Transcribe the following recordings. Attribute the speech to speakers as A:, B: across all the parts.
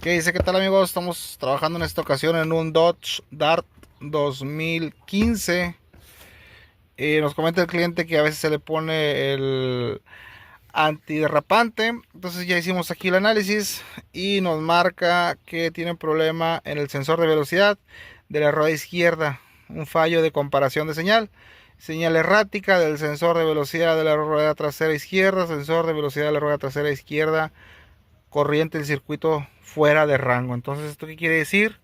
A: ¿Qué dice? ¿Qué tal, amigos? Estamos trabajando en esta ocasión en un Dodge Dart 2015. Nos comenta el cliente que a veces se le pone el antiderrapante. Entonces ya hicimos aquí el análisis y nos marca que tiene problema en el sensor de velocidad de la rueda izquierda. Un fallo de comparación de señal. Señal errática del sensor de velocidad de la rueda trasera izquierda. Sensor de velocidad de la rueda trasera izquierda. Corriente del circuito fuera de rango. Entonces, ¿esto qué quiere decir?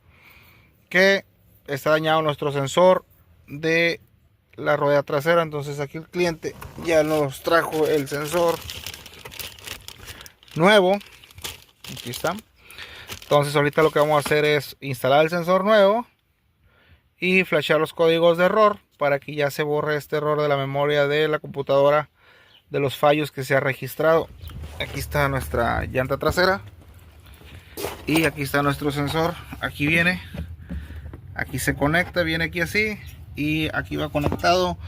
A: Que está dañado nuestro sensor de la rueda trasera. Entonces aquí el cliente ya nos trajo el sensor nuevo. Aquí está. Entonces ahorita lo que vamos a hacer es instalar el sensor nuevo y flashear los códigos de error para que ya se borre este error de la memoria de la computadora de los fallos que se ha registrado. Aquí está nuestra llanta trasera y aquí está nuestro sensor. Aquí viene, aquí se conecta, viene aquí así y aquí va conectado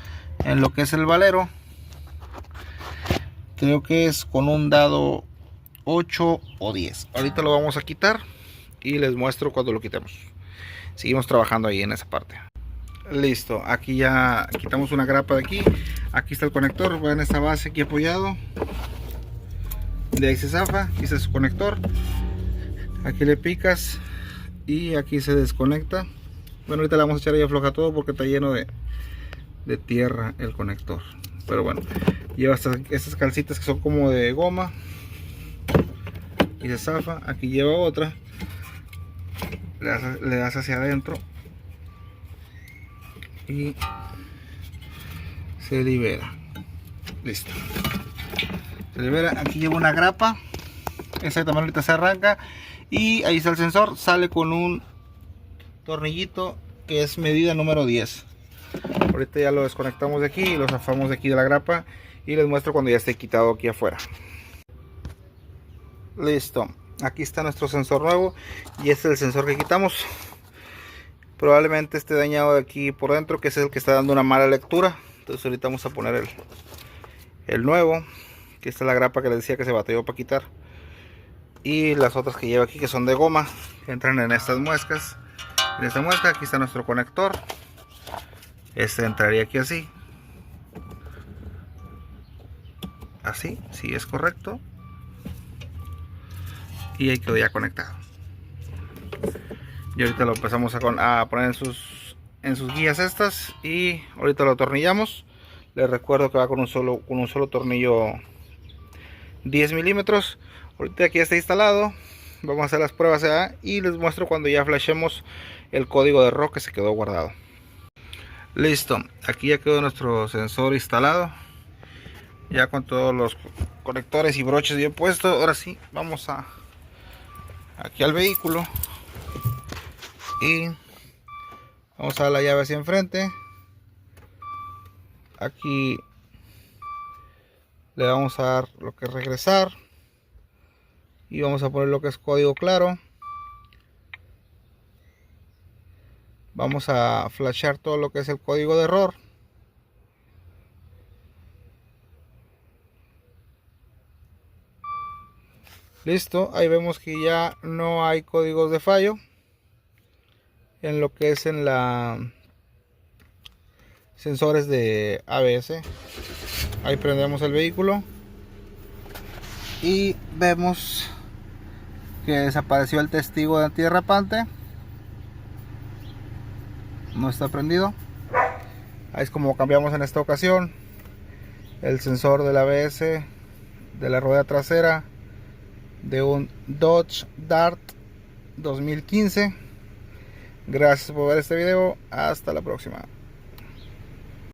A: en lo que es el valero. Creo que es con un dado 8 o 10. Ahorita lo vamos a quitar y les muestro cuando lo quitemos. Seguimos trabajando ahí en esa parte. Listo, aquí ya quitamos una grapa de aquí. Aquí está el conector, va en esta base aquí apoyado. De ahí se zafa, aquí está su conector. Aquí le picas y aquí se desconecta. Bueno, ahorita le vamos a echar ahí afloja todo porque está lleno de tierra el conector. Pero bueno, lleva estas calcitas que son como de goma y se zafa. Aquí lleva otra, le das hacia adentro y se libera. Listo, se libera. Aquí lleva una grapa, esa también ahorita se arranca y ahí está el sensor. Sale con un tornillito que es medida número 10. Ahorita ya lo desconectamos de aquí y lo zafamos de aquí de la grapa y les muestro cuando ya esté quitado aquí afuera. Listo, aquí está nuestro sensor nuevo y este es el sensor que quitamos. Probablemente esté dañado de aquí por dentro, que es el que está dando una mala lectura. Entonces ahorita vamos a poner el nuevo, que esta es la grapa que les decía que se batalló para quitar, y las otras que lleva aquí que son de goma, que entran en estas muescas. En esta muesca aquí está nuestro conector. Este entraría aquí así, así, si es correcto, y ahí quedó ya conectado. Y ahorita lo empezamos a poner en sus guías estas y ahorita lo atornillamos. Les recuerdo que va con un solo tornillo 10 milímetros. Ahorita aquí está instalado. Vamos a hacer las pruebas ya y les muestro cuando ya flashemos el código de error que se quedó guardado. Listo, aquí ya quedó nuestro sensor instalado, ya con todos los conectores y broches bien puestos. Ahora sí, vamos aquí al vehículo y vamos a dar la llave hacia enfrente. Aquí le vamos a dar lo que es regresar y vamos a poner lo que es código claro. Vamos a flashear todo lo que es el código de error. Listo, ahí vemos que ya no hay códigos de fallo en lo que es en la sensores de ABS. Ahí prendemos el vehículo y vemos que desapareció el testigo de antiderrapante. No está prendido. Ahí es como cambiamos en esta ocasión el sensor del ABS de la rueda trasera de un Dodge Dart 2015. Gracias por ver este video. Hasta la próxima.